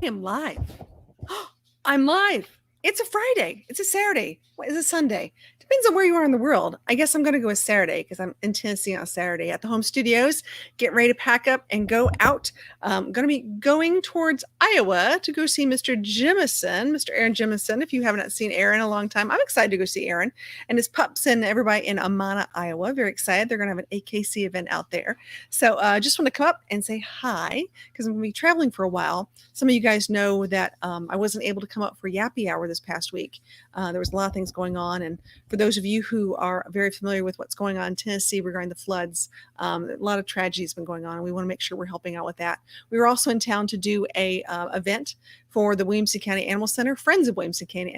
am live. I'm live. It's a Friday. It's a Saturday. What is a Sunday? Depends on where you are in the world. I guess I'm going to go with Saturday because I'm in Tennessee on Saturday at the home studios. Get ready to pack up and go out. I'm going to be going towards Iowa to go see Mr. Jemison, Mr. Aaron Jemison. If you haven't seen Aaron in a long time, I'm excited to go see Aaron and his pups and everybody in Amana, Iowa. Very excited. They're going to have an AKC event out there. So just want to come up and say hi because I'm going to be traveling for a while. Some of you guys know that I wasn't able to come up for Yappy Hour this past week. There was a lot of things going on. And for those of you who are very familiar with what's going on in Tennessee regarding the floods, a lot of tragedy has been going on, and we want to make sure we're helping out with that. We were also in town to do a event for the Williamson County Animal Center, Friends of Williamson County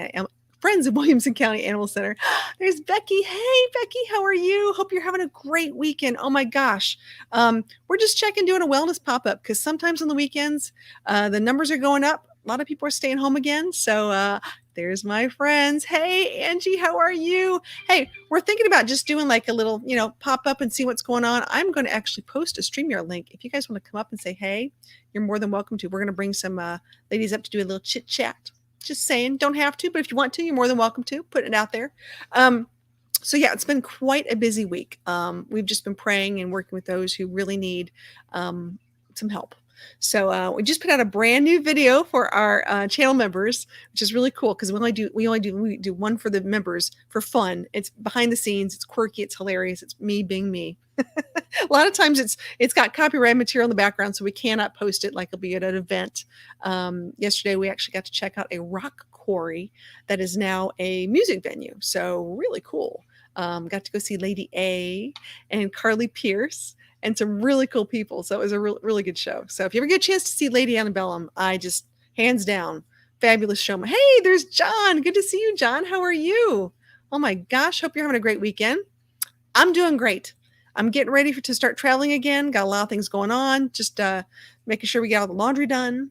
Animal Center. There's Becky. Hey, Becky, how are you? Hope you're having a great weekend. Oh my gosh. We're just doing a wellness pop-up because sometimes on the weekends, the numbers are going up. A lot of people are staying home again. So there's my friends. Hey, Angie, how are you? Hey, we're thinking about just doing like a little, pop up and see what's going on. I'm going to actually post a StreamYard link. If you guys want to come up and say, hey, you're more than welcome to. We're going to bring some ladies up to do a little chit chat. Just saying, don't have to, but if you want to, you're more than welcome to. Put it out there. So yeah, it's been quite a busy week. We've just been praying and working with those who really need some help. So we just put out a brand new video for our channel members, which is really cool because we do one for the members for fun. It's behind the scenes, it's quirky, it's hilarious, it's me being me. A lot of times it's got copyright material in the background, so we cannot post it like it'll be at an event. Yesterday we actually got to check out a rock quarry that is now a music venue, so really cool. Got to go see Lady A and Carly Pierce and some really cool people. So it was a really good show. So if you ever get a chance to see Lady Antebellum, I just, hands down, fabulous show. Hey, there's John. Good to see you, John. How are you? Oh my gosh, hope you're having a great weekend. I'm doing great. I'm getting ready to start traveling again. Got a lot of things going on. Just making sure we get all the laundry done.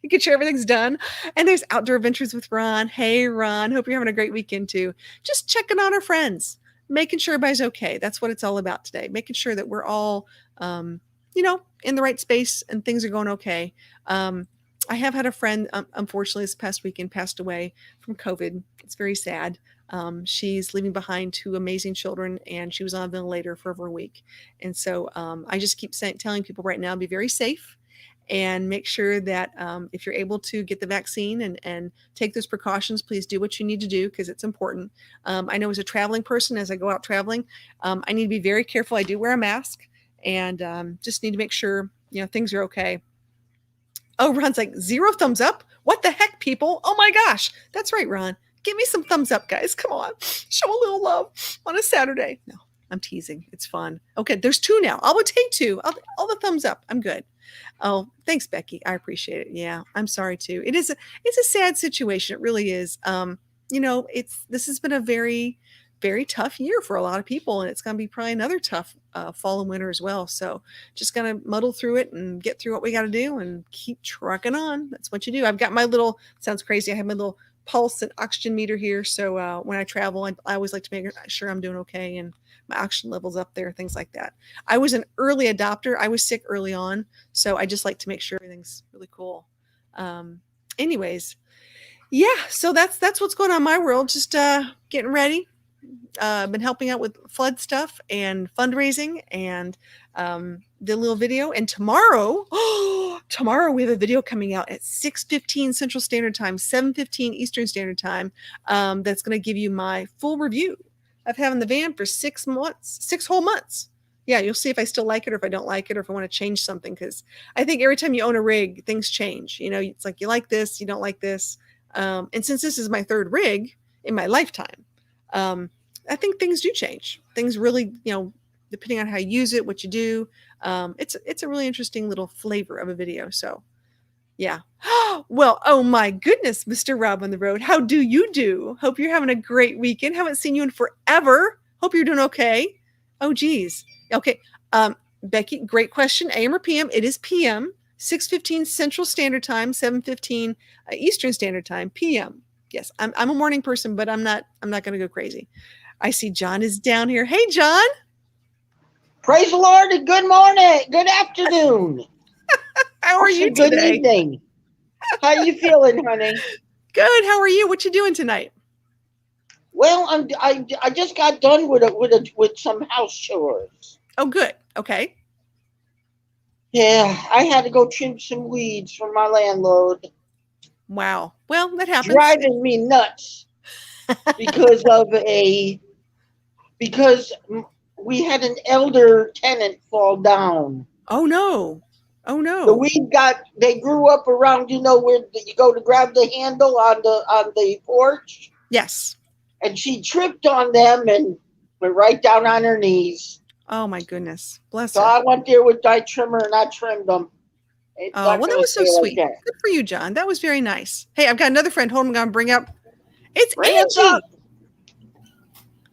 Making sure everything's done. And there's Outdoor Adventures with Ron. Hey, Ron. Hope you're having a great weekend too. Just checking on our friends. Making sure everybody's okay. That's what it's all about today. Making sure that we're all, in the right space and things are going okay. I have had a friend, unfortunately, this past weekend passed away from COVID. It's very sad. She's leaving behind 2 amazing children, and she was on a ventilator for over a week. And so I just keep telling people right now, be very safe. And make sure that if you're able to get the vaccine and take those precautions, please do what you need to do because it's important. I know as a traveling person, as I go out traveling, I need to be very careful. I do wear a mask and just need to make sure, things are okay. Oh, Ron's like 0 thumbs up. What the heck, people? Oh my gosh. That's right, Ron. Give me some thumbs up, guys. Come on. Show a little love on a Saturday. No, I'm teasing. It's fun. Okay, there's 2 now. I will take 2. All the thumbs up. I'm good. Oh, thanks, Becky. I appreciate it. Yeah, I'm sorry too. It's a sad situation. It really is. This has been a very, very tough year for a lot of people, and it's going to be probably another tough fall and winter as well. So just going to muddle through it and get through what we got to do and keep trucking on. That's what you do. I've got my little, sounds crazy. I have my little pulse and oxygen meter here. So when I travel, I always like to make sure I'm doing okay and my oxygen levels up there, things like that. I was an early adopter. I was sick early on. So I just like to make sure everything's really cool. Anyways, yeah, so that's what's going on in my world. Just getting ready. Been helping out with flood stuff and fundraising and did a little video. And tomorrow we have a video coming out at 6:15 Central Standard Time, 7:15 Eastern Standard Time. That's going to give you my full review of having the van for 6 whole months. Yeah, you'll see if I still like it or if I don't like it or if I want to change something. Because I think every time you own a rig, things change. It's like you like this, you don't like this. And since this is my 3rd rig in my lifetime, I think things do change. Things really, depending on how you use it, what you do. It's a really interesting little flavor of a video. So, yeah. Well, oh my goodness, Mr. Rob on the road. How do you do? Hope you're having a great weekend. Haven't seen you in forever. Hope you're doing okay. Oh, geez. Okay. Becky, great question. AM or PM? It is PM. 6:15 Central Standard Time, 7:15 Eastern Standard Time, PM. Yes, I'm a morning person, but I'm not going to go crazy. I see John is down here. Hey, John. Praise the Lord and good morning. Good afternoon. How are you today? Good evening. How you feeling, honey? Good. How are you? What you doing tonight? Well, I just got done with some house chores. Oh, good. Okay. Yeah, I had to go trim some weeds for my landlord. Wow. Well, that happens. Driving me nuts because because we had an elder tenant fall down. Oh no. Oh The no. weed they grew up around, where you go to grab the handle on the porch, Yes. and she tripped on them and went right down on her knees. Oh my goodness. Bless So her. I went there with my trimmer and I trimmed them. It's Oh, not well, that gonna was so stay like sweet. that. Good for you, John. That was very nice. Hey, I've got another friend. Hold on, I'm gonna bring up. It's Bring us Angie. up.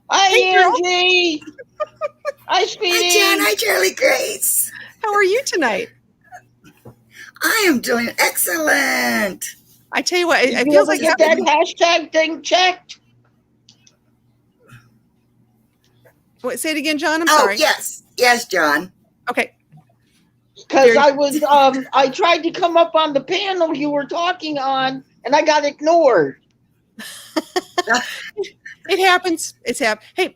Hi, Hey, girl. Angie. Hi, Hi, Speedy. Jen. Hi, Charlie Grace. How are you tonight? I am doing excellent. I tell you what, Did it you feels ever like get that hashtag thing checked? Wait, say it again, John. I'm Oh, sorry. yes. Yes, John. Okay. Because I tried to come up on the panel you were talking on, and I got ignored. It happens. It's happened. Hey,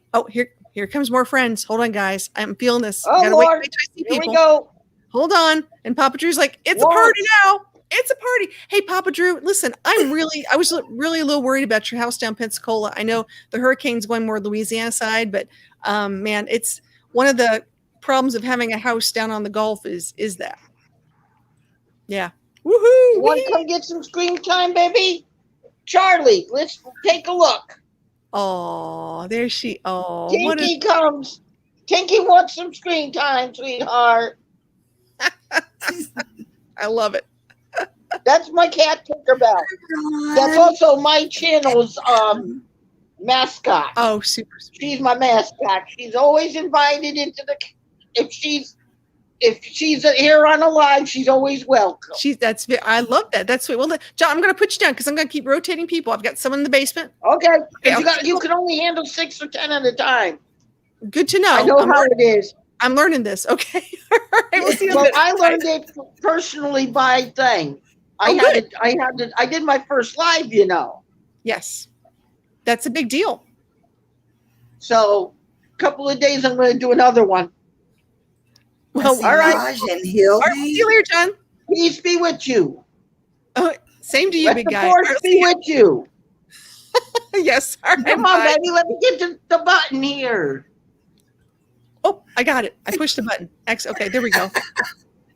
here comes more friends. Hold on, guys. I'm feeling this. Oh, Gotta Lord. wait till I see Here people. we go. Hold on. And Papa Drew's like, it's a What? party now. It's a party. Hey, Papa Drew, listen, I was really a little worried about your house down Pensacola. I know the hurricane's going more Louisiana side, but man, it's one of the problems of having a house down on the Gulf is that. Yeah. Woohoo! You want to come get some screen time, baby? Charlie, let's take a look. Oh, there she. Oh, what Tinky comes. Tinky wants some screen time, sweetheart. I love it. That's my cat, Tinkerbell. That's also my channel's mascot. Oh, super. She's my mascot. She's always invited into the. If she's here on a live, she's always welcome. I love that. That's sweet. Well, John, I'm going to put you down because I'm going to keep rotating people. I've got someone in the basement. Okay. Okay, You can only handle 6 or 10 at a time. Good to know. I know how it is. I'm learning this. Okay. All right. We'll see you Well, later. I learned it personally by thing. I did my first live, Yes. That's a big deal. So, a couple of days, I'm going to do another one. Well, all all right. right. And all right. See you later, John. Peace be with you. Oh, same to you, Let big the guy. force All right, be see you. with you. Yes. All right, Come on, bye. baby. Let me get the button here. Oh, I got it. I pushed the button. Okay, there we go.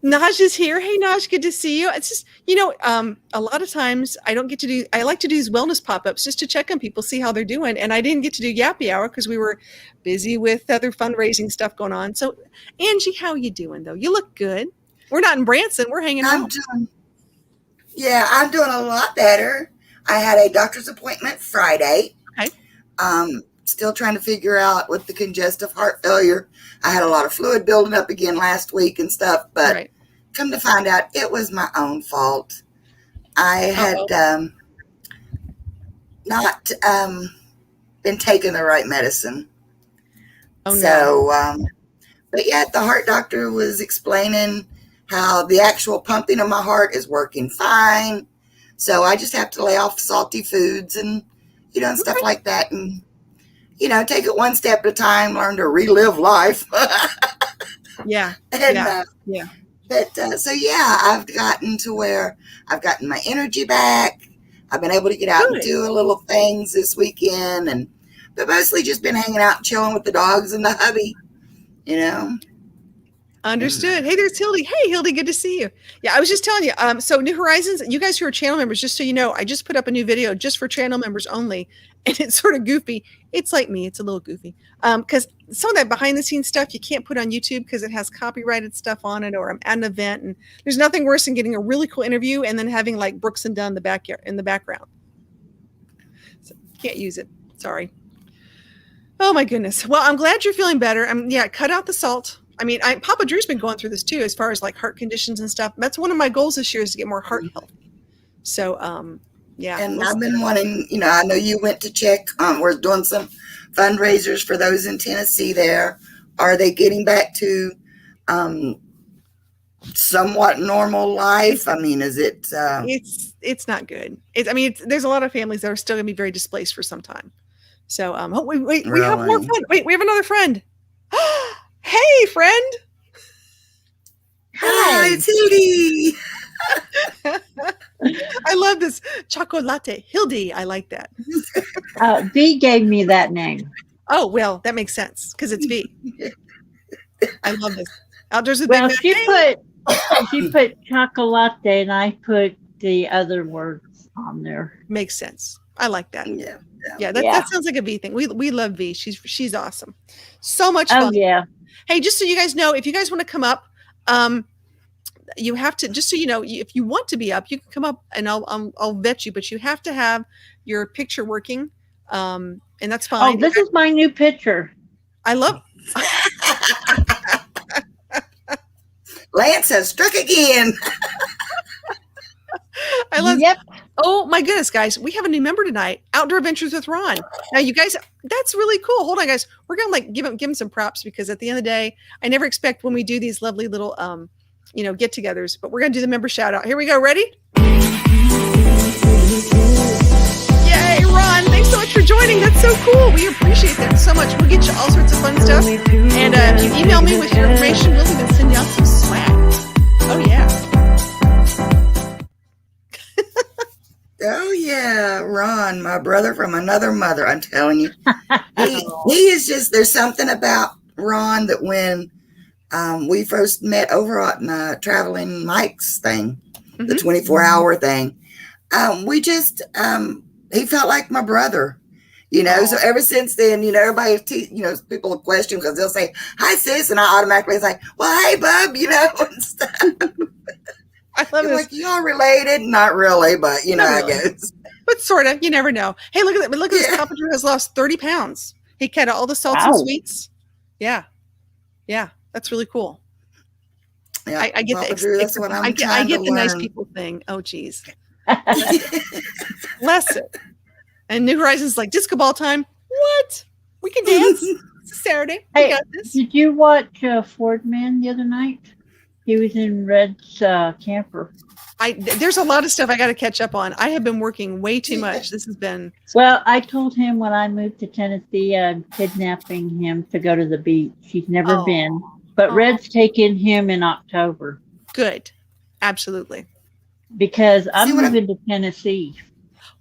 Naj is here. Hey, Naj, good to see you. It's just, a lot of times I like to do these wellness pop-ups just to check on people, see how they're doing. And I didn't get to do Yappy Hour because we were busy with other fundraising stuff going on. So, Angie, how you doing, though? You look good. We're not in Branson. We're hanging out. I'm doing a lot better. I had a doctor's appointment Friday. Okay. Still trying to figure out with the congestive heart failure. I had a lot of fluid building up again last week and stuff, but come to find out it was my own fault. I had not been taking the right medicine. Oh, no. So, but yet the heart doctor was explaining how the actual pumping of my heart is working fine. So I just have to lay off salty foods and, and stuff like that. And, take it one step at a time, learn to relive life. Yeah. And, yeah. But, I've gotten to where I've gotten my energy back. I've been able to get out and do little things this weekend. But mostly just been hanging out and chilling with the dogs and the hubby, Understood. Hey, there's Hildy. Hey, Hildy, good to see you. Yeah, I was just telling you. So New Horizons, you guys who are channel members, just so you know, I just put up a new video just for channel members only, and it's sort of goofy. It's like me. It's a little goofy because some of that behind the scenes stuff you can't put on YouTube because it has copyrighted stuff on it, or I'm at an event, and there's nothing worse than getting a really cool interview and then having like Brooks and Dunn in the background. So can't use it. Sorry. Oh my goodness. Well, I'm glad you're feeling better. Cut out the salt. I mean, Papa Drew's been going through this too, as far as like heart conditions and stuff. That's one of my goals this year is to get more heart health. So, yeah. And I've been wanting, I know you went to check. We're doing some fundraisers for those in Tennessee there. Are they getting back to somewhat normal life? I mean, is it? It's not good. There's a lot of families that are still going to be very displaced for some time. So wait, we have more Really? friend. Wait, we have another friend. Hey, friend. Hi, it's Edie. I love this chocolate Hildy. I like that. V gave me that name. Oh, well, that makes sense because it's V. I love this. Outdoors with Well, Big Bad Bang. she put chocolate and I put the other words on there. Makes sense. I like that. Yeah. Yeah, that sounds like a V thing. We love V. She's awesome. So much fun. Oh yeah. Hey, just so you guys know, if you guys want to come up, you have to, just so you know, if you want to be up, you can come up and I'll vet you, but you have to have your picture working. And that's fine. Oh, this is my new picture. I love. Lance has struck again. I love. Yep. Oh my goodness, guys, we have a new member tonight. Outdoor Adventures with Ron. Now, you guys, that's really cool. Hold on, guys. We're gonna give him some props because at the end of the day, I never expect when we do these lovely little get-togethers, but we're gonna do the member shout out. Here we go. Ready? Yay, Ron! Thanks so much for joining. That's so cool. We appreciate that so much. We'll get you all sorts of fun stuff. And if you email me with your information, we'll even send you out some swag. Oh yeah. Oh yeah, Ron, my brother from another mother. I'm telling you, he is just. There's something about Ron that when we first met over on Traveling Mike's thing, the 24-hour thing, we just he felt like my brother. So ever since then, everybody, people will question because they'll say, "Hi, sis," and I automatically say, "Well, hey, bub," and stuff. I love it. Like, y'all related? Not really, but how it goes. But sort of. You never know. Hey, look at that. Look at this. Papa Drew has lost 30 pounds. He cut out all the salts and sweets. Yeah. Yeah. That's really cool. Yeah, I get Papa Drew, that's what I get the nice people thing. Oh, geez. Bless it. And New Horizons like disco ball time. What? We can dance. It's a Saturday. We got this. Did you watch Ford Man the other night? He was in Red's camper. There's a lot of stuff I got to catch up on. I have been working way too much. This has been. Well, I told him when I moved to Tennessee, I'm kidnapping him to go to the beach. He's never been, but Red's taking him in October. Good. Absolutely. Because I'm moving to Tennessee.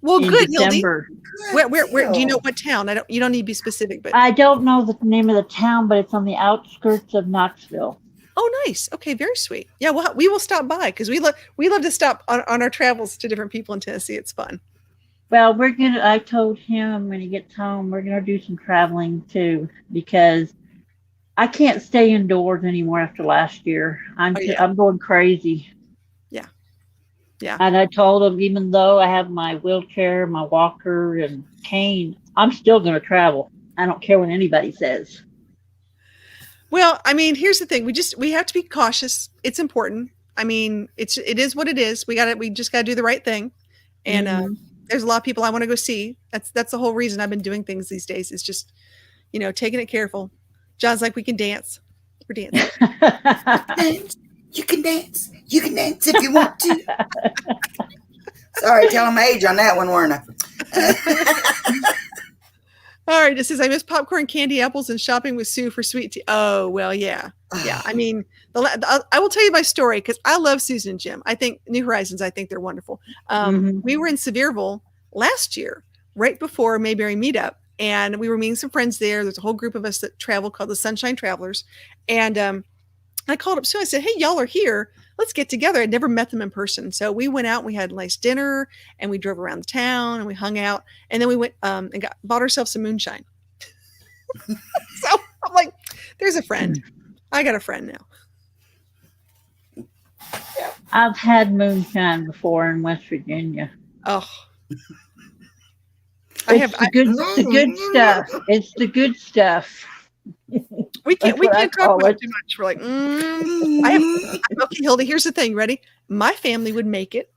Well, good, December. Hildy. Where do you know what town? You don't need to be specific, but I don't know the name of the town, but it's on the outskirts of Knoxville. Oh, nice. Okay, very sweet. Yeah, well, we will stop by because we love to stop on our travels to different people in Tennessee. It's fun. Well, I told him when he gets home, we're gonna do some traveling too, because I can't stay indoors anymore after last year. I'm going crazy. Yeah. Yeah. And I told him, even though I have my wheelchair, my walker, and cane, I'm still gonna travel. I don't care what anybody says. Well, here's the thing. We have to be cautious. It's important. It is what it is. We just gotta do the right thing. And there's a lot of people I want to go see. That's the whole reason I've been doing things these days. Is just, taking it careful. John's like, we can dance. We're dancing. You can dance. You can dance if you want to. Sorry, telling my age on that one, weren't I? All right, it says I miss popcorn, candy, apples, and shopping with Sue for sweet tea. Oh, well, yeah. Yeah, I will tell you my story because I love Susan and Jim. I think New Horizons, I think they're wonderful. We were in Sevierville last year, right before Mayberry Meetup, and we were meeting some friends there. There's a whole group of us that travel called the Sunshine Travelers. And I called up Sue. I said, hey, y'all are here. Let's get together. I'd never met them in person. So we went out and we had a nice dinner and we drove around the town and we hung out. And then we went and bought ourselves some moonshine. So I'm like, there's a friend. I got a friend now. I've had moonshine before in West Virginia. Oh. It's the good stuff. It's the good stuff. We can't talk about it too much. We're like, okay, Hilda, here's the thing. Ready? My family would make it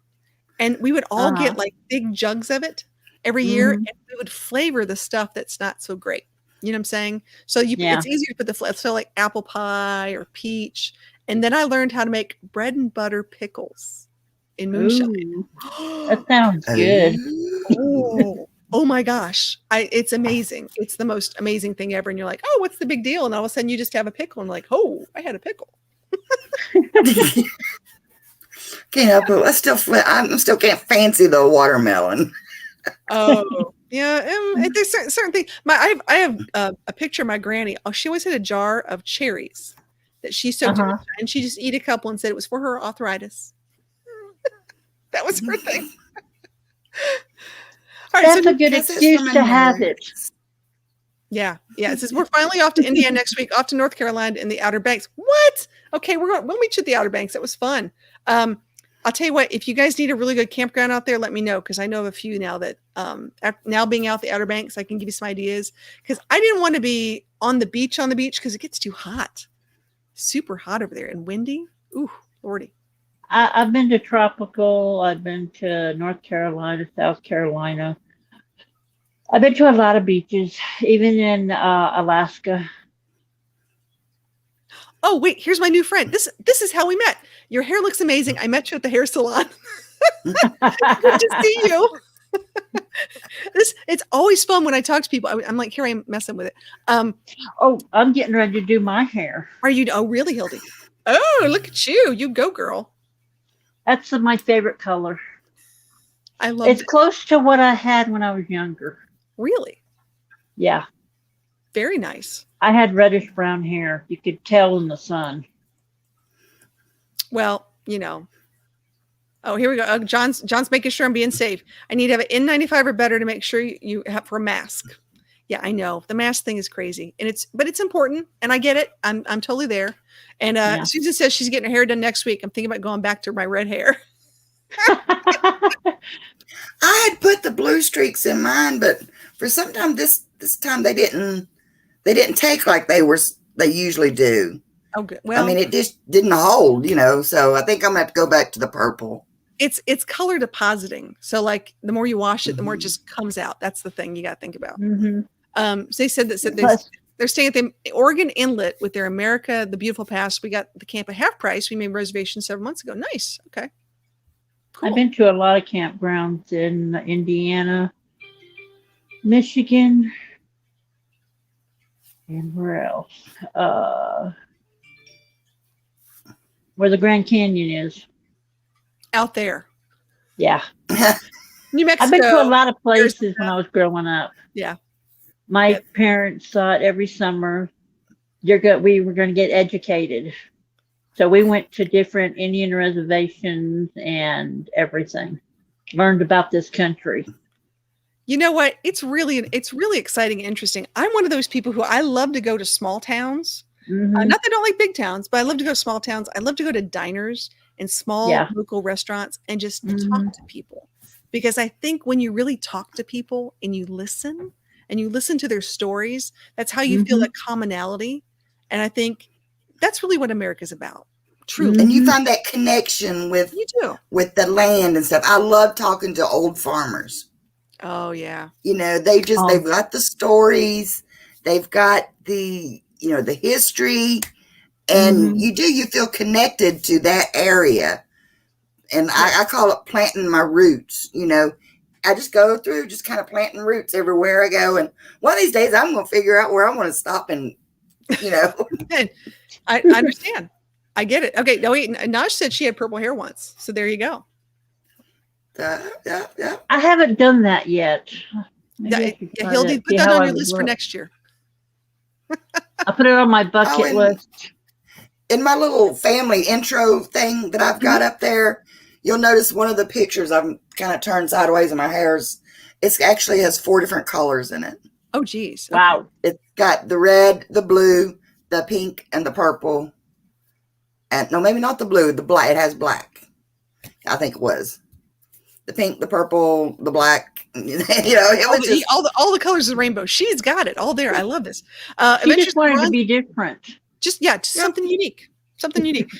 and we would all get like big jugs of it every year and we would flavor the stuff that's not so great. You know what I'm saying? So it's easier to put the flavor, so like apple pie or peach, And then I learned how to make bread and butter pickles in moonshine. Ooh, that sounds good. Oh my gosh. It's amazing. It's the most amazing thing ever. And you're like, oh, what's the big deal? And all of a sudden you just have a pickle and like, oh, I had a pickle. Can't help it. I still can't fancy the watermelon. Oh, yeah. There's certain things. I have a picture of my granny. Oh, she always had a jar of cherries that she soaked in, and she just eat a couple and said it was for her arthritis. That was her thing. All right, That's a good excuse to have it. Yeah. It says we're finally off to Indiana next week, off to North Carolina in the Outer Banks. What? Okay, we'll meet you at the Outer Banks. That was fun. I'll tell you what, if you guys need a really good campground out there, let me know, because I know of a few now that now being out the Outer Banks, I can give you some ideas, because I didn't want to be on the beach because it gets too hot. Super hot over there and windy. Ooh, Lordy. I've been to tropical. I've been to North Carolina, South Carolina. I've been to a lot of beaches, even in Alaska. Oh, wait, here's my new friend. This is how we met. Your hair looks amazing. I met you at the hair salon. Good to see you. It's always fun when I talk to people. I'm like, here I am messing with it. Oh, I'm getting ready to do my hair. Are you? Oh, really, Hildy? Oh, look at you. You go, girl. That's my favorite color. I love it. It's close to what I had when I was younger. Really? Yeah. Very nice. I had reddish brown hair. You could tell in the sun. Well, Oh, here we go. John's making sure I'm being safe. I need to have an N95 or better to make sure you have for a mask. Yeah, I know. The mask thing is crazy. But it's important, and I get it. I'm totally there. And Susan says she's getting her hair done next week. I'm thinking about going back to my red hair. I had put the blue streaks in mine, but for some time this time they didn't take like they usually do. Oh, good. Well, I mean, it just didn't hold, so I think I'm gonna have to go back to the purple. It's color depositing. So like the more you wash it, the more it just comes out. That's the thing you got to think about. So they said they're staying at the Oregon Inlet with their America the Beautiful Pass. We got the camp at half price. We made reservations several months ago. Nice. Okay. Cool. I've been to a lot of campgrounds in Indiana, Michigan, and where else? Where the Grand Canyon is. Out there. Yeah. New Mexico. I've been to a lot of places when I was growing up. Yeah. My parents thought every summer we were going to get educated. So we went to different Indian reservations and everything. Learned about this country. You know what? It's really exciting and interesting. I'm one of those people who I love to go to small towns. Not that I don't like big towns, but I love to go to small towns. I love to go to diners and small local restaurants and just talk to people. Because I think when you really talk to people and you listen to their stories, that's how you feel that commonality. And I think that's really what America's about. Truly. And you find that connection with the land and stuff. I love talking to old farmers. Oh yeah. They've got the stories, they've got the the history, and you feel connected to that area. And I call it planting my roots. I just go through just kind of planting roots everywhere I go. And one of these days I'm going to figure out where I want to stop and, I understand. I get it. Okay. No, wait. Naj said she had purple hair once. So there you go. Yeah. I haven't done that yet. Hildy, put that on your list for next year. I put it on my bucket list. In my little family intro thing that I've got up there, you'll notice one of the pictures I'm kind of turned sideways and my hair's, it actually has 4 different colors in it. Oh, geez. Okay. Wow. It's got the red, the blue, the pink, and the purple. And no, maybe not the blue, the black. It has black. I think it was. The pink, the purple, the black. It was just all the colors of the rainbow. She's got it all there. I love this. She just wanted to be different. Just something unique. Something unique.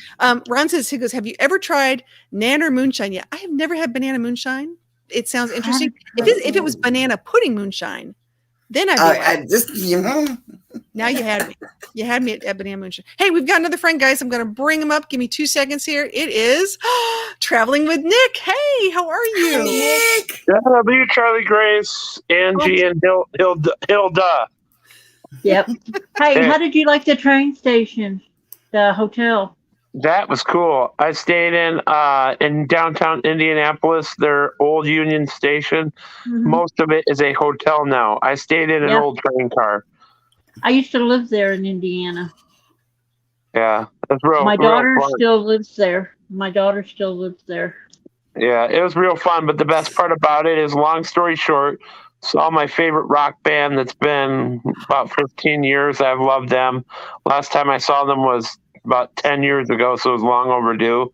Ron says, he goes, have you ever tried Nanner moonshine yet? I have never had banana moonshine. It sounds interesting. If it was banana pudding moonshine, Then I'd be like, I just, now you had me. You had me at Ebony and Moonshine. Hey, we've got another friend, guys. I'm going to bring him up. Give me 2 seconds here. It is Traveling with Nick. Hey, how are you? Nick. W, Charlie Grace, Angie, and Hilda. Yep. Hey, how did you like the train station, the hotel? That was cool. I stayed in downtown Indianapolis, their old Union Station. Mhm. Most of it is a hotel now. I stayed in an Yep. old train car. I used to live there in Indiana. Yeah, that's real. My real daughter fun. still lives there. My daughter still lives there. Yeah, it was real fun. But the best part about it is, long story short, saw my favorite rock band that's been about 15 years. I've loved them. Last time I saw them was about 10 years ago, so it was long overdue.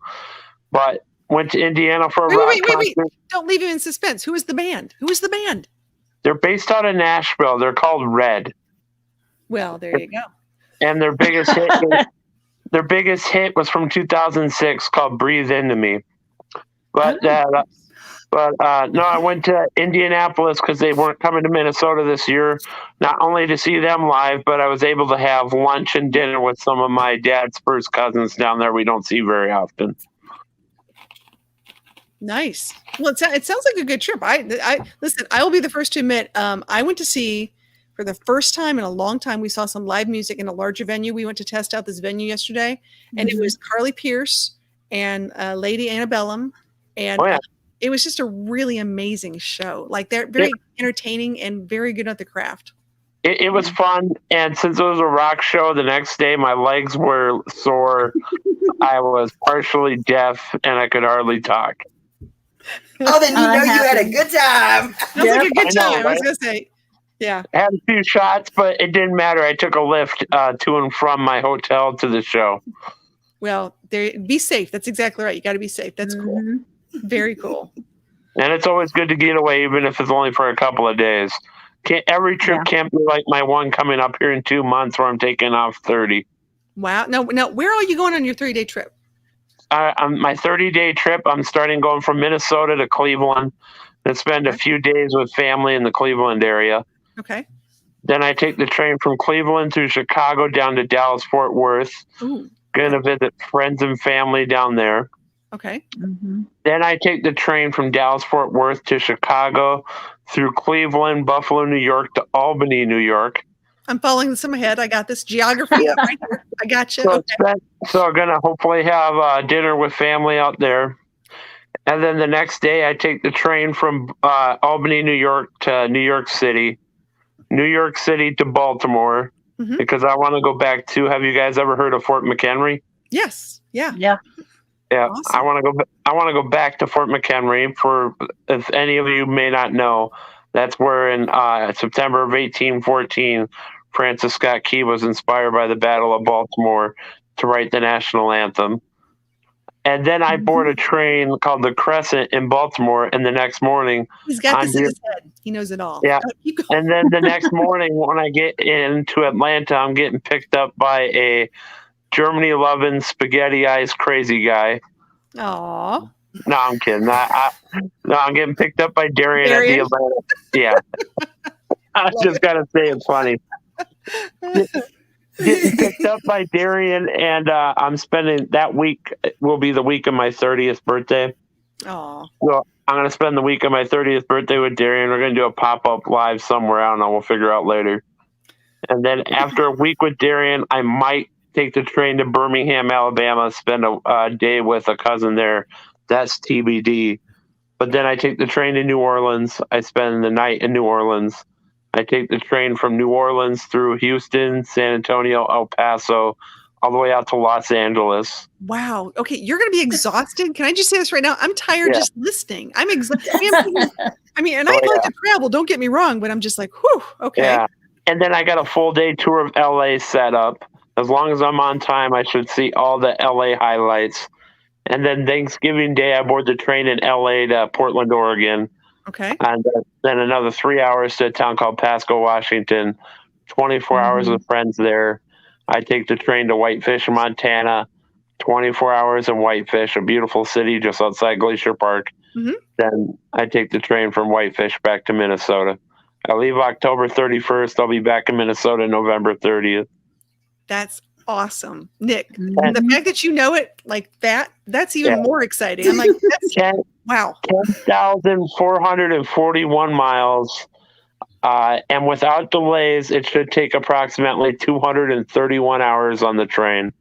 But went to Indiana for a rock Wait. concert. Don't leave him in suspense. Who is the band? Who is the band? They're based out of Nashville. They're called Red. Well, there you go. And their biggest hit was from 2006 called "Breathe Into Me." But no, I went to Indianapolis because they weren't coming to Minnesota this year. Not only to see them live, but I was able to have lunch and dinner with some of my dad's first cousins down there. We don't see very often. Nice. Well, it sounds like a good trip. I listen. I will be the first to admit. I went to see for the first time in a long time. We saw some live music in a larger venue. We went to test out this venue yesterday, and it was Carly Pierce and Lady Antebellum, and it was just a really amazing show. Like, they're very entertaining and very good at the craft. It was fun, and since it was a rock show, the next day my legs were sore. I was partially deaf, and I could hardly talk. Oh, then you know you had a good time. Sounds like a good I know, time. I was right? gonna say, yeah. I had a few shots, but it didn't matter. I took a lift to and from my hotel to the show. Well, be safe. That's exactly right. You got to be safe. That's cool. Mhm. Very cool. And it's always good to get away, even if it's only for a couple of days. Every trip can't be like my one coming up here in 2 months where I'm taking off 30. Wow. Now, where are you going on your 3-day trip? My 30-day trip, I'm starting going from Minnesota to Cleveland and spend a few days with family in the Cleveland area. Okay. Then I take the train from Cleveland through Chicago down to Dallas-Fort Worth. Ooh. Going to visit friends and family down there. Okay. Mhm. Then I take the train from Dallas-Fort Worth to Chicago, through Cleveland, Buffalo, New York, to Albany, New York. I'm following this in my head. I got this geography right here. I got you. So I'm going to hopefully have dinner with family out there. And then the next day, I take the train from Albany, New York to New York City to Baltimore, because I want to go back to, have you guys ever heard of Fort McHenry? Yes. Yeah. Yeah. Yeah, Awesome. I want to go back to Fort McHenry. For, if any of you may not know, that's where in September of 1814, Francis Scott Key was inspired by the Battle of Baltimore to write the national anthem. And then I board a train called the Crescent in Baltimore, and the next morning, He's got this in his head. He knows it all. Yeah. Keep going. and then the next morning when I get into Atlanta, I'm getting picked up by a Germany-loving, spaghetti-eyes crazy guy. Aw. No, I'm kidding. I'm getting picked up by Darian at the Atlanta. Yeah. I just got to say it's funny. Getting picked up by Darian, and I'm spending that week, will be the week of my 30th birthday. Aw. So I'm going to spend the week of my 30th birthday with Darian. We're going to do a pop-up live somewhere. I don't know. We'll figure out later. And then after a week with Darian, I might take the train to Birmingham, Alabama, spend a day with a cousin there. That's TBD. But then I take the train to New Orleans. I spend the night in New Orleans. I take the train from New Orleans through Houston, San Antonio, El Paso, all the way out to Los Angeles. Wow. Okay, you're going to be exhausted. Can I just say this right now? I'm tired just listening. I'm exhausted. I mean, and I like to travel. Don't get me wrong, but I'm just like, whew. Okay. Yeah. And then I got a full day tour of LA set up. As long as I'm on time, I should see all the LA highlights. And then Thanksgiving Day, I board the train in LA to Portland, Oregon. Okay. And then another 3 hours to a town called Pasco, Washington. 24 hours with friends there. I take the train to Whitefish, Montana. 24 hours in Whitefish, a beautiful city just outside Glacier Park. Then I take the train from Whitefish back to Minnesota. I leave October 31st. I'll be back in Minnesota November 30th. That's awesome, Nick. Mhm. And the fact that you know it like that's even Yeah. more exciting. I'm like, that's, 10 wow. 10,441 miles. And without delays, it should take approximately 231 hours on the train.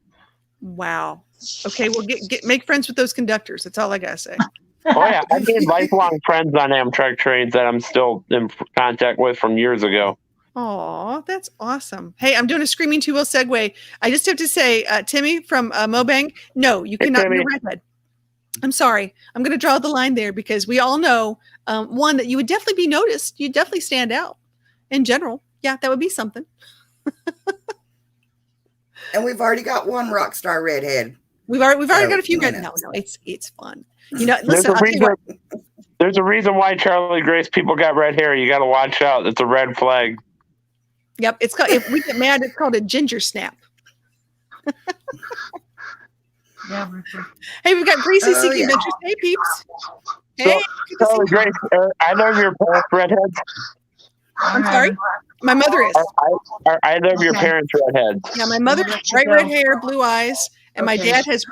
Wow. Okay, well, make friends with those conductors. That's all I gotta say. Oh yeah, I made lifelong friends on Amtrak trains that I'm still in contact with from years ago. Oh, that's awesome. Hey, I'm doing a screaming two-wheel segue. I just have to say, Timmy from Mobang, no, you Hey, cannot be a Timmy. redhead. I'm sorry. I'm going to draw the line there because we all know, one, that you would definitely be noticed. You'd definitely stand out in general. Yeah, that would be something. And we've already got one rock star redhead. We've already So, got a few you red. know. No, it's fun. You know, listen, I'll tell you what. There's a reason why Charlie Grace people got red hair. You got to watch out. It's a red flag. Yep, it's called. If we get mad, it's called a ginger snap. Yeah. Hey, we've got Gracie Oh, Seeking yeah. Adventures. Hey, peeps. Hey, So, good to see Charlie you. Grace, either of your parents redheads? I'm sorry. My mother is. Are either of your parents redheads? Yeah, my mother has bright red hair, blue eyes, and my dad has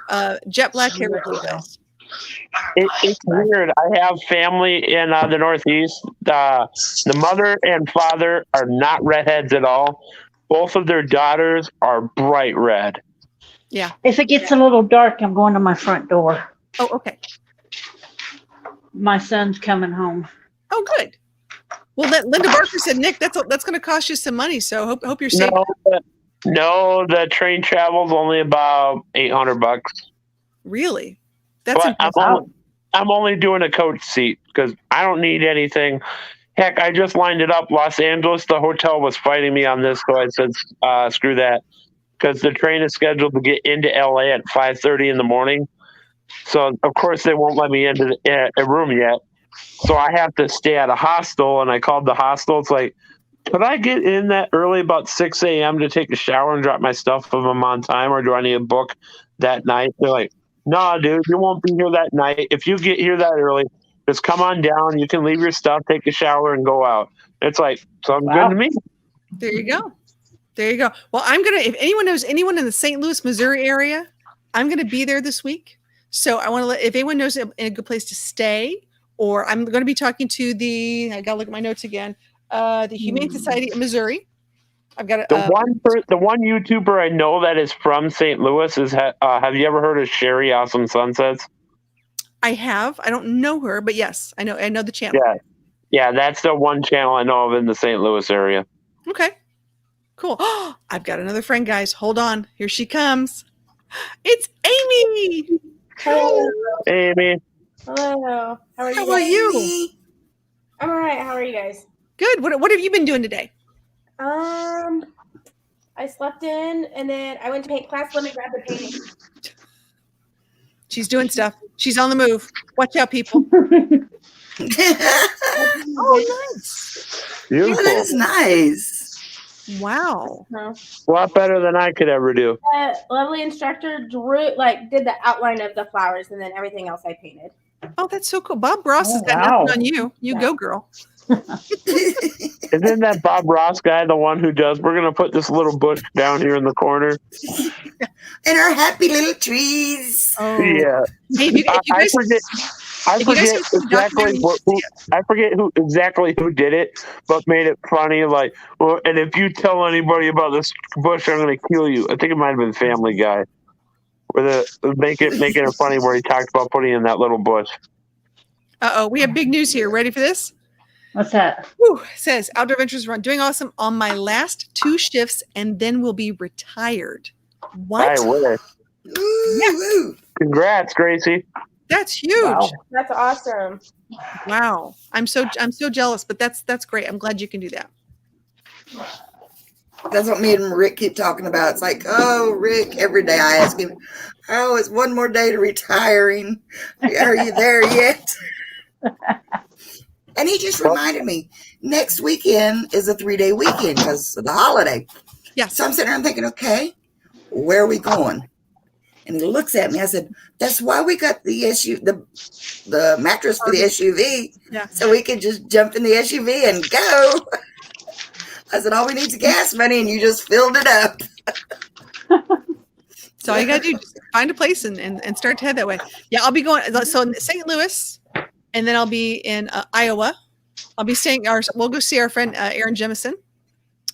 jet black hair with blue eyes. It's weird. I have family in the Northeast. The mother and father are not redheads at all. Both of their daughters are bright red. Yeah. If it gets a little dark, I'm going to my front door. Oh, okay. My son's coming home. Oh, good. Well, Linda Barker said, Nick, that's going to cost you some money. So hope you're safe. No, the train travel's only about $800. Really? That's But I'm only doing a coach seat because I don't need anything. Heck, I just lined it up. Los Angeles, the hotel was fighting me on this, so I said, screw that. Because the train is scheduled to get into LA at 5:30 in the morning. So, of course, they won't let me into a room yet. So I have to stay at a hostel, and I called the hostel. It's like, could I get in that early, about 6 a.m. to take a shower and drop my stuff if I'm on time, or do I need a book that night? They're like, no, dude, you won't be here that night. If you get here that early, just come on down. You can leave your stuff, take a shower, and go out. It's like, sounds good to me. There you go. There you go. Well, if anyone knows anyone in the St. Louis, Missouri area, I'm going to be there this week. So I want to if anyone knows a good place to stay, or I'm going to be talking to I got to look at my notes again, the Humane Society of Missouri. I've got the one YouTuber I know that is from St. Louis is, have you ever heard of Sherry Awesome Sunsets? I have. I don't know her, but yes, I know the channel. Yeah, that's the one channel I know of in the St. Louis area. Okay. Cool. I've got another friend, guys. Hold on. Here she comes. It's Amy. Hello. Amy. Hello. How are you? How are you? I'm all right. How are you guys? Good. What have you been doing today? I slept in and then I went to paint class. Let me grab the painting. She's doing stuff. She's on the move. Watch out, people. Oh, nice. Beautiful. That is nice. Wow. No. A lot better than I could ever do. Lovely instructor did the outline of the flowers and then everything else I painted. Oh, that's so cool. Bob Ross has got wow. nothing on you. You go, girl. Isn't that Bob Ross guy the one who does, we're going to put this little bush down here in the corner? And our happy little trees. Oh. Yeah. Hey, if you guys, I forget who exactly did it, but made it funny. Like, well, and if you tell anybody about this bush, I'm going to kill you. I think it might have been Family Guy, where making it funny where he talked about putting in that little bush. we have big news here. Ready for this? What's that? Whew, it says Outdoor Ventures Run doing awesome on my last 2 shifts and then will be retired. What? I wish. Ooh, Congrats, Gracie. That's huge. Wow. That's awesome. Wow. I'm so jealous, but that's great. I'm glad you can do that. That's what me and Rick keep talking about. It's like, oh, Rick, every day I ask him, oh, it's one more day to retiring. Are you there yet? And he just reminded me, next weekend is a 3-day weekend because of the holiday. Yes. So I'm sitting there, I'm thinking, okay, where are we going? And he looks at me. I said, "That's why we got the the mattress for the SUV, Yeah. so we could just jump in the SUV and go." I said, "All we need is gas money, and you just filled it up." So all you gotta do is just find a place and start to head that way. Yeah, I'll be going. So in St. Louis, and then I'll be in Iowa. I'll be staying. We'll go see our friend Aaron Jemison.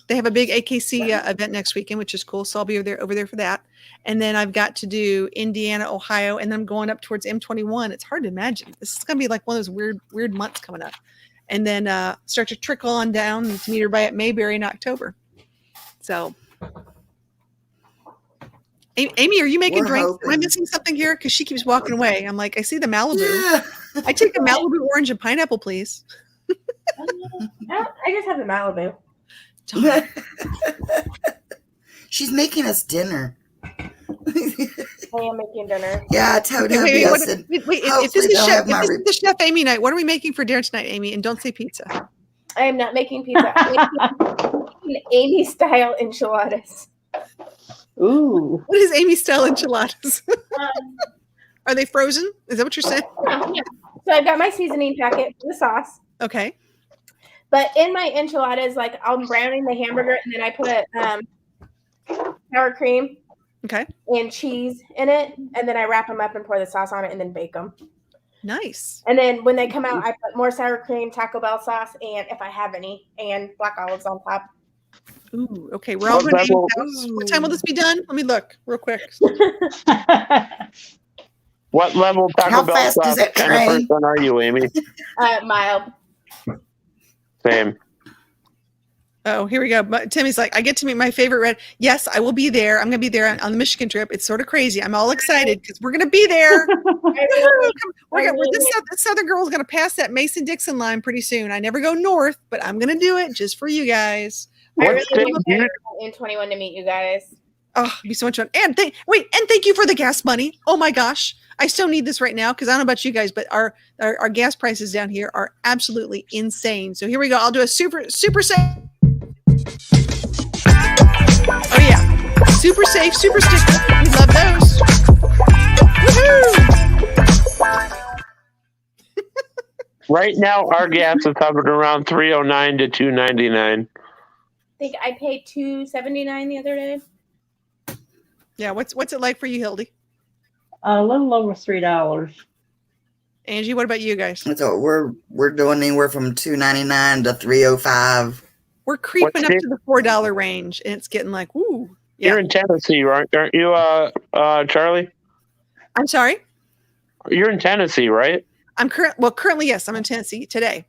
They have a big AKC event next weekend, which is cool. So I'll be over there for that. And then I've got to do Indiana, Ohio, and then I'm going up towards M21. It's hard to imagine. This is going to be like one of those weird months coming up. And then start to trickle on down to meet everybody at Mayberry in October. So, Amy, are you making drinks? Am I missing something here? Because she keeps walking away. I'm like, I see the Malibu. Yeah. I take a Malibu orange and pineapple, please. I just have the Malibu. She's making us dinner. I am making dinner. Yeah, I told him. Wait, if this is the Chef Amy night, what are we making for dinner tonight, Amy? And don't say pizza. I am not making pizza. I'm making Amy style enchiladas. Ooh. What is Amy style enchiladas? Are they frozen? Is that what you're saying? Yeah. So I've got my seasoning packet for the sauce. Okay. But in my enchiladas, like I'm browning the hamburger and then I put sour cream Okay. and cheese in it. And then I wrap them up and pour the sauce on it and then bake them. Nice. And then when they come out, I put more sour cream, Taco Bell sauce, and if I have any, and black olives on top. Ooh, okay. We're all going to Amy's house. What time will this be done? Let me look real quick. What level Taco Bell sauce kind of person are you, Amy? Mild. Same. Oh, here we go. But Timmy's like, I get to meet my favorite red. Yes, I will be there. I'm going to be there on the Michigan trip. It's sort of crazy. I'm all excited because we're going to be there. This Southern girl is going to pass that Mason-Dixon line pretty soon. I never go north, but I'm going to do it just for you guys. I really want to in 21 to meet you guys. Oh, it'd be so much fun. And thank you for the gas money. Oh my gosh. I still need this right now because I don't know about you guys, but our gas prices down here are absolutely insane. So here we go. I'll do a super safe. Oh yeah. Super safe, super sticker. We love those. Woohoo! Right now, our gas is hovering around $3.09 to $2.99. I think I paid $2.79 the other day. Yeah, what's it like for you, Hildy? A little over $3. Angie, what about you guys? So we're doing anywhere from $2.99 to $3.05. We're creeping up to the $4 range, and it's getting like, woo. Yeah. You're in Tennessee, aren't you, Charlie? I'm sorry? You're in Tennessee, right? Currently, yes. I'm in Tennessee today.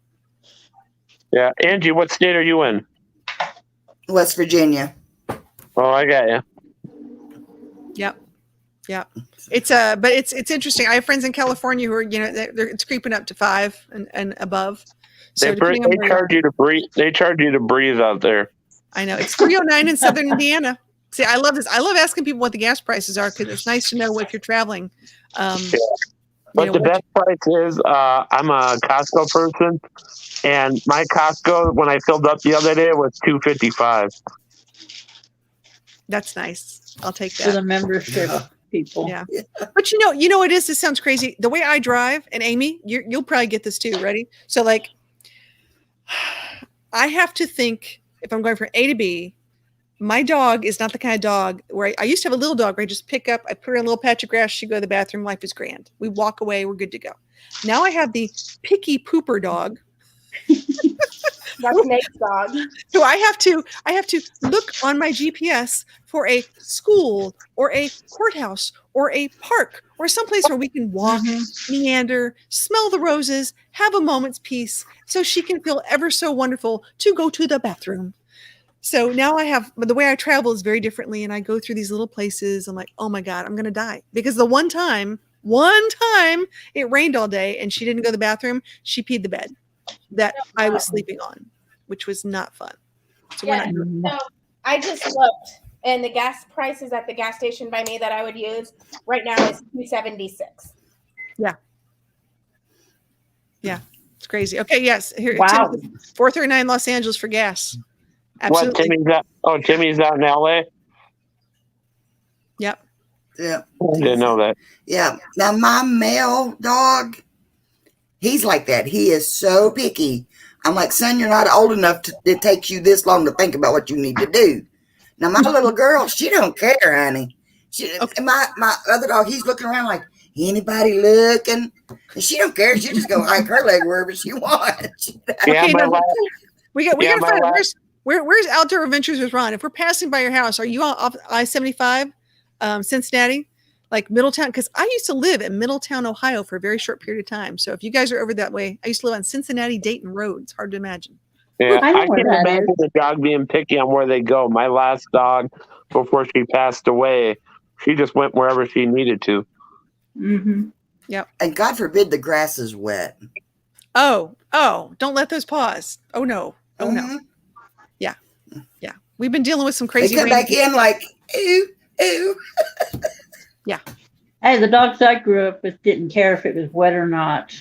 Yeah. Angie, what state are you in? West Virginia. Oh, I got you. Yep. But it's interesting. I have friends in California who are, it's creeping up to 5 and above. So they charge you to breathe. They charge you to breathe out there. I know it's $3.09 in Southern Indiana. See, I love this. I love asking people what the gas prices are because it's nice to know if you're traveling. But the best price is I'm a Costco person, and my Costco when I filled up the other day was $2.55. That's nice. I'll take that for the membership people. Yeah. But you know what it is? This sounds crazy. The way I drive, and Amy, you'll probably get this too. Ready? So like, I have to think if I'm going from A to B. My dog is not the kind of dog where I used to have a little dog where I just pick up, I put her in a little patch of grass, she go to the bathroom, life is grand. We walk away, we're good to go. Now I have the picky pooper dog. That's Nate's dog. So I have to look on my GPS for a school or a courthouse or a park or someplace where we can walk, meander, smell the roses, have a moment's peace so she can feel ever so wonderful to go to the bathroom. So now but the way I travel is very differently. And I go through these little places. I'm like, oh my God, I'm going to die. Because the one time it rained all day and she didn't go to the bathroom. She peed the bed that I was sleeping on, which was not fun. So so I just looked and the gas prices at the gas station by me that I would use right now is $2.76. Yeah. It's crazy. Okay. Yes. Here. Wow. $4.39 Los Angeles for gas. Absolutely. What, Timmy's out in LA? Yep. Yeah. I didn't know that. Yeah. Now my male dog, he's like that. He is so picky. I'm like, son, you're not old enough to, it takes you this long to think about what you need to do. Now my little girl, she don't care, honey. Okay. My other dog, he's looking around like, anybody looking? And she don't care. She just go hike her leg wherever she wants. Yeah, Okay, my no, last, we Yeah, gotta my find out last- where's Outdoor Adventures with Ron. If we're passing by your house, are you off I-75, Cincinnati, like Middletown? Because I used to live in Middletown, Ohio, for a very short period of time. So if you guys are over that way, I used to live on Cincinnati Dayton Road. It's hard to imagine. yeah, I know I where can't that imagine is. the dog being picky on where they go. My last dog, before she passed away, she just went wherever she needed to. Mm-hmm. And God forbid the grass is wet. Oh, don't let those paws. Oh no. Mhm. Yeah. We've been dealing with some They crazy come rain. back in like, ew, ew. Hey, the dogs I grew up with didn't care if it was wet or not.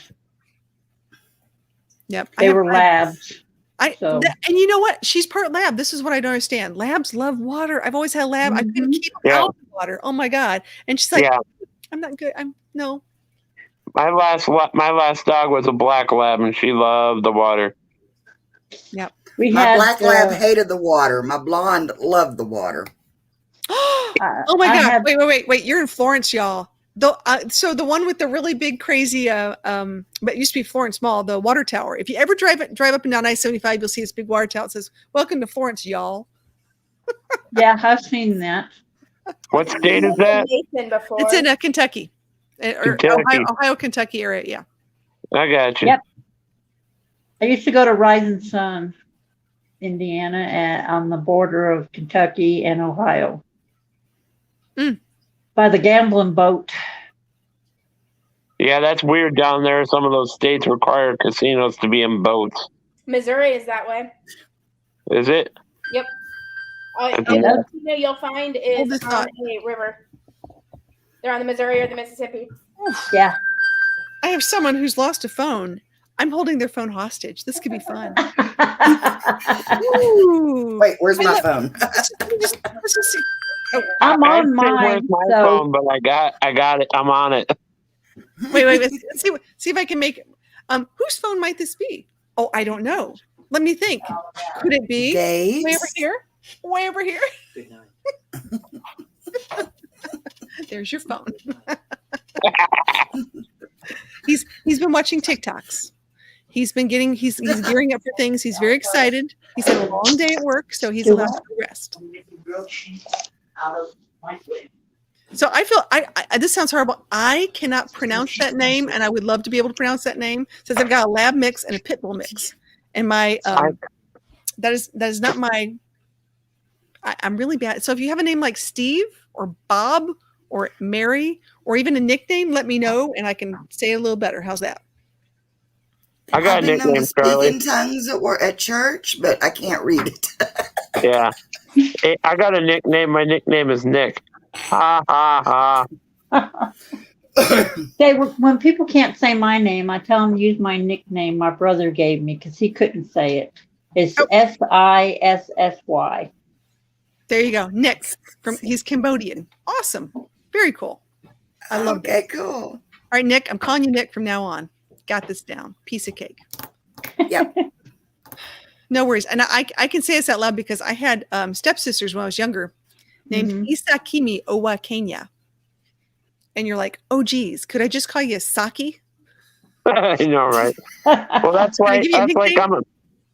Yep. They were labs. So- And you know what? She's part lab. This is what I don't understand. Labs love water. I've always had a lab. I couldn't Mhm. keep them Yeah. out of the water. Oh my God. And she's like, Yeah, I'm not good. No. my last dog was a black lab, and she loved the water. We My had black lab hated the water. My blonde loved the water. Oh my I God. had- Wait. You're in Florence, y'all. So the one with the really big, crazy, but it used to be Florence Mall, the water tower. If you ever drive up and down I-75, you'll see this big water tower. It says, "Welcome to Florence, y'all." Yeah, I've seen that. What state is that? Nathan before. It's in Kentucky, or Kentucky. Ohio, Kentucky area. Yeah. I got you. Yep. I used to go to Rising Sun, Indiana, on the border of Kentucky and Ohio. Mm. By the gambling boat. Yeah, that's weird down there. Some of those states require casinos to be in boats. Missouri is that way. Is it? Yep. Okay. Every casino you'll find is Hold this on thought. a river. They're on the Missouri or the Mississippi. Yeah. I have someone who's lost a phone. I'm holding their phone hostage. This could be fun. Ooh. Wait, where's Hey, my look. phone? Let's just see. I'm I on didn't say where's mine. my So phone, but I got it. I'm on it. Wait. Let's see if I can make. Whose phone might this be? Oh, I don't know. Let me think. Could it be Dave's. way over here? Way over here. There's your phone. He's been watching TikToks. He's gearing up for things. He's very excited. He's had a long day at work, so he's allowed to rest. So I feel I this sounds horrible. I cannot pronounce that name, and I would love to be able to pronounce that name. Since I've got a lab mix and a pit bull mix, and my that is not my. I'm really bad. So if you have a name like Steve or Bob or Mary or even a nickname, let me know, and I can say it a little better. How's that? I got a I've been known nickname, to speak Charlie. in tongues at church, but I can't read it. Yeah. Hey, I got a nickname. My nickname is Nick. Ha ha ha. when people can't say my name, I tell them to use my nickname my brother gave me because he couldn't say it. It's Sissy. There you go, Nick. He's Cambodian. Awesome, very cool. I love that. Okay, cool. All right, Nick. I'm calling you Nick from now on. Got this down. Piece of cake. Yep. No worries. And I can say this out loud because I had stepsisters when I was younger named Isakimi Owa Kenya. And you're like, oh, geez, could I just call you Saki? I know, right? Well, that's Can I like give you a nickname?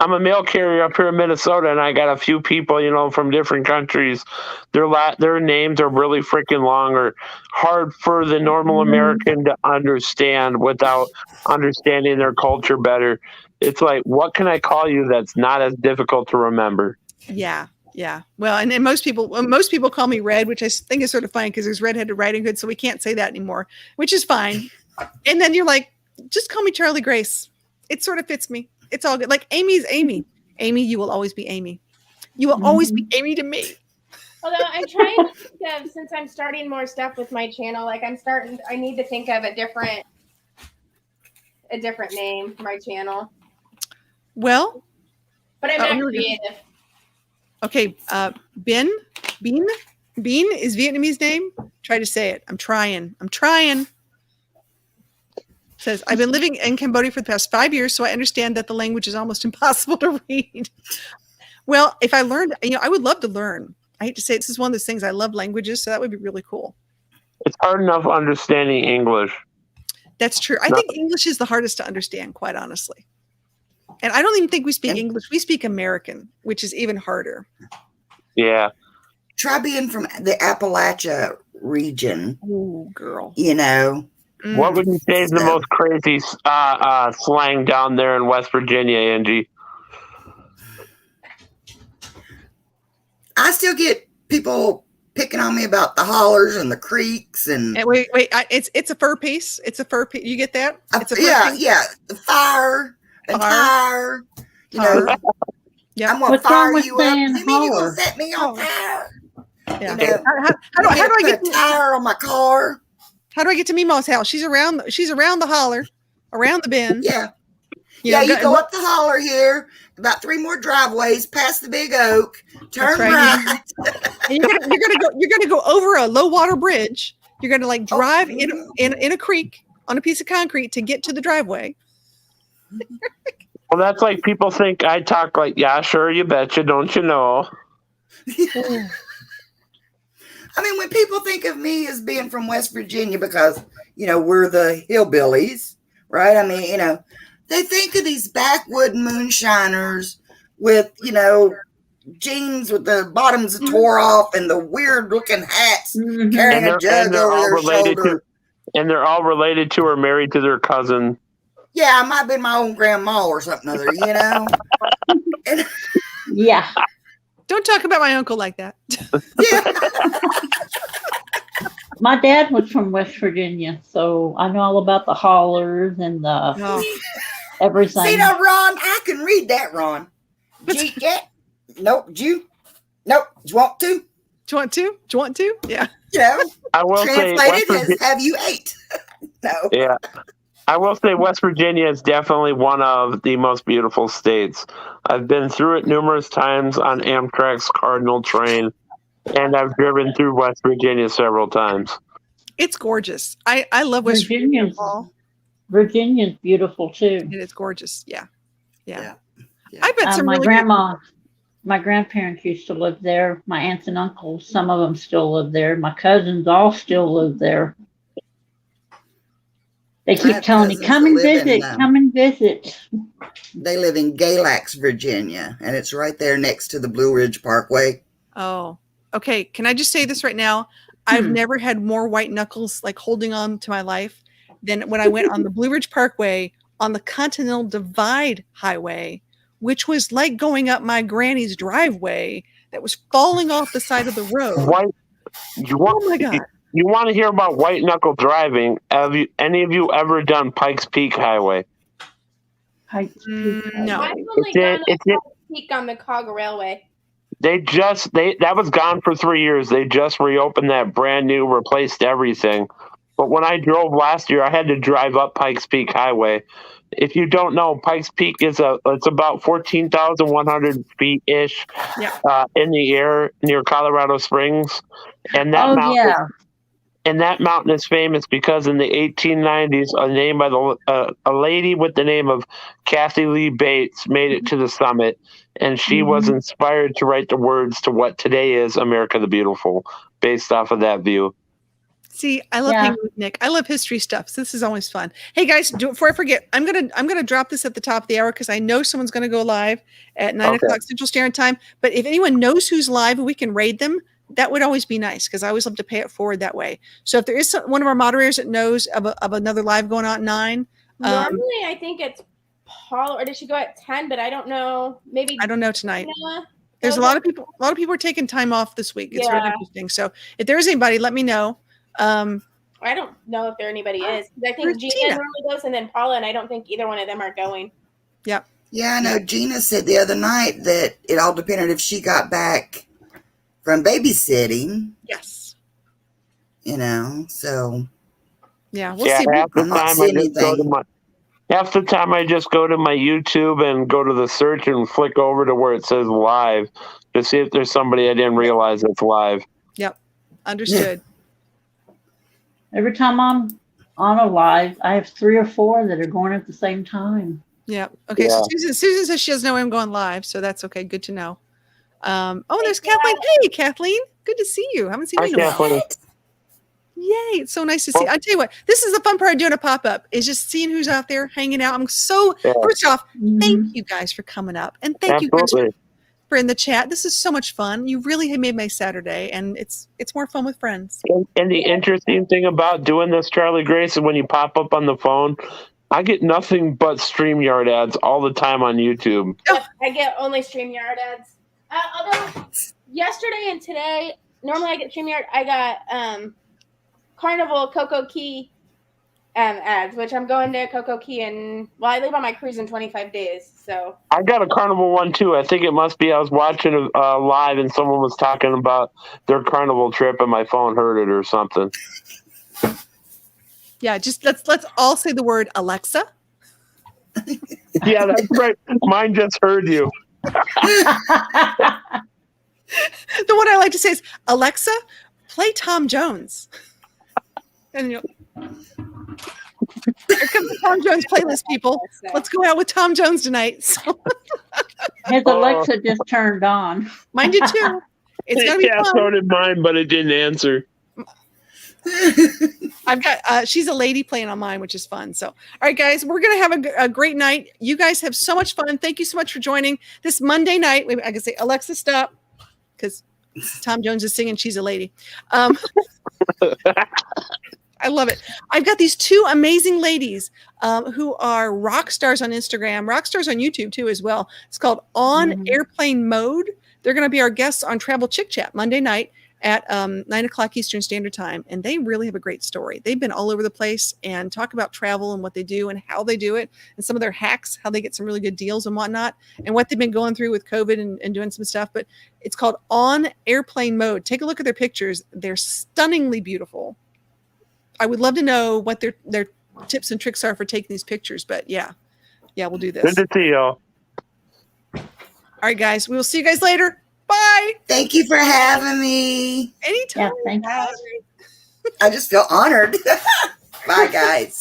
I'm a mail carrier up here in Minnesota, and I got a few people, from different countries. Their names are really freaking long or hard for the normal American to understand without understanding their culture better. It's like, what can I call you that's not as difficult to remember? Yeah. Well, and most people call me Red, which I think is sort of funny because there's Red-Headed Riding Hood, so we can't say that anymore, which is fine. And then you're like, just call me Charlie Grace. It sort of fits me. It's all good. Like Amy's Amy. Amy, you will always be Amy. You will always be Amy to me. Although I'm trying to think of, since I'm starting more stuff with my channel, like I need to think of a different name for my channel. Well, But I'm Oh, not here we go. creative. okay. Bean. Bean is Vietnamese name. Try to say it. I'm trying. Says, I've been living in Cambodia for the past 5 years, so I understand that the language is almost impossible to read. Well, if I learned, I would love to learn. I hate to say it, this is one of those things. I love languages, so that would be really cool. It's hard enough understanding English. That's true. I think English is the hardest to understand, quite honestly. And I don't even think we speak English. We speak American, which is even harder. Yeah. Try being from the Appalachia region. Oh, girl. What would you say is the most crazy slang down there in West Virginia, Angie? I still get people picking on me about the hollers and the creeks and wait, it's a fur piece. It's a fur piece. You get that? It's a fur piece. Yeah. The fire and tire. Yeah. I'm gonna fire you up. You mean you gonna set me on fire? Yeah. How do I get a tire on my car? How do I get to Meemaw's house? She's around the holler, around the bend. Yeah. You go up the holler here, about 3 more driveways, past the big oak, turn right. And you're gonna go over a low water bridge. You're gonna drive in a creek on a piece of concrete to get to the driveway. Well, that's like people think I talk like, yeah, sure, you betcha, don't you know? I mean, when people think of me as being from West Virginia because, we're the hillbillies, right? I mean, they think of these backwood moonshiners with, jeans with the bottoms tore off and the weird looking hats carrying a jug over their shoulder. And they're all related to or married to their cousin. Yeah, I might be my own grandma or something other, Yeah. Don't talk about my uncle like that. Yeah. My dad was from West Virginia, so I know all about the hollers and the everything. See now, Ron, I can read that, Ron. Nope. Do you want to? Do you want to? Yeah. I will translated as have you ate? No. Yeah. I will say West Virginia is definitely one of the most beautiful states. I've been through it numerous times on Amtrak's Cardinal train, and I've driven through West Virginia several times. It's gorgeous. I love West Virginia. Virginia's beautiful too. It is gorgeous. Yeah. I bet some my grandparents used to live there. My aunts and uncles, some of them still live there. My cousins all still live there. They keep telling me, come and visit. They live in Galax, Virginia, and it's right there next to the Blue Ridge Parkway. Oh, okay. Can I just say this right now? I've never had more white knuckles holding on to my life than when I went on the Blue Ridge Parkway on the Continental Divide Highway, which was like going up my granny's driveway that was falling off the side of the road. Oh my God. You want to hear about white knuckle driving? Have any of you ever done Pikes Peak Highway? No. I've only done Pikes Peak on the Cog Railway. That was gone for 3 years. They just reopened that brand new, replaced everything. But when I drove last year, I had to drive up Pikes Peak Highway. If you don't know, Pikes Peak it's about 14,100 feet ish in the air near Colorado Springs, and that mountain. And that mountain is famous because in the 1890s, a lady with the name of Kathy Lee Bates made it to the summit, and she was inspired to write the words to what today is America the Beautiful, based off of that view. See, I love hanging with Nick. I love history stuff. So this is always fun. Hey guys, before I forget, I'm gonna drop this at the top of the hour because I know someone's gonna go live at 9 o'clock Central Standard Time. But if anyone knows who's live and we can raid them, that would always be nice because I always love to pay it forward that way. So if there is one of our moderators that knows of another live going on at 9, normally I think it's Paul, or did she go at 10? But I don't know. Maybe I don't know tonight. There's a lot of people. A lot of people are taking time off this week. It's really interesting. So if there is anybody, let me know. I don't know if there anybody is. I think Gina normally goes, and then Paula, and I don't think either one of them are going. Yep. Yeah, I know. Gina said the other night that it all depended if she got back from babysitting. Yes. So. Yeah, we'll see. Half the time I just go to my YouTube and go to the search and flick over to where it says live to see if there's somebody I didn't realize that's live. Yep. Understood. Every time I'm on a live, I have 3 or 4 that are going at the same time. Yeah. Okay. So Yeah. Susan says she doesn't know I'm going live, so that's okay. Good to know. Oh, there's Thank Kathleen. Hey, Kathleen. Good to see you. Haven't seen I you in a can't while. play. Yay. It's so nice to see. I tell you what, this is the fun part of doing a pop-up is just seeing who's out there hanging out. I'm so Yeah. first off, Mhm. thank you guys for coming up. And thank you guys Absolutely. for in the chat. This is so much fun. You really have made my Saturday, and it's more fun with friends. And the interesting thing about doing this, Charlie Grace, is when you pop up on the phone, I get nothing but StreamYard ads all the time on YouTube. Yep, I get only StreamYard ads. Although yesterday and today, normally I get StreamYard. I got Carnival Coco Key ads, which I'm going to Coco Key I leave on my cruise in 25 days. So I got a Carnival one too. I think it must be I was watching live and someone was talking about their Carnival trip and my phone heard it or something. Yeah, just let's all say the word Alexa. Yeah, that's right. Mine just heard you. The one I like to say is Alexa, play Tom Jones. And you know, here comes the Tom Jones playlist, people. Let's go out with Tom Jones tonight. So, His Alexa just turned on. mine did too. It's gonna be Yeah, fun. so did mine, but it didn't answer. I've got she's a lady playing on mine, which is fun. So, all right, guys, we're gonna have a great night. You guys have so much fun. Thank you so much for joining this Monday night. I can say Alexa, stop, because Tom Jones is singing "She's a Lady." I love it. I've got these 2 amazing ladies who are rock stars on Instagram, rock stars on YouTube too as well. It's called On Airplane Mode. They're going to be our guests on Travel Chick Chat Monday night at 9:00 Eastern Standard Time. And they really have a great story. They've been all over the place and talk about travel and what they do and how they do it and some of their hacks, how they get some really good deals and whatnot, and what they've been going through with COVID and doing some stuff. But it's called On Airplane Mode. Take a look at their pictures. They're stunningly beautiful. I would love to know what their tips and tricks are for taking these pictures, but yeah, we'll do this. Good to see y'all. All right, guys, we will see you guys later. Bye. Thank you for having me. Anytime. Yeah, thank you. I just feel honored. Bye, guys.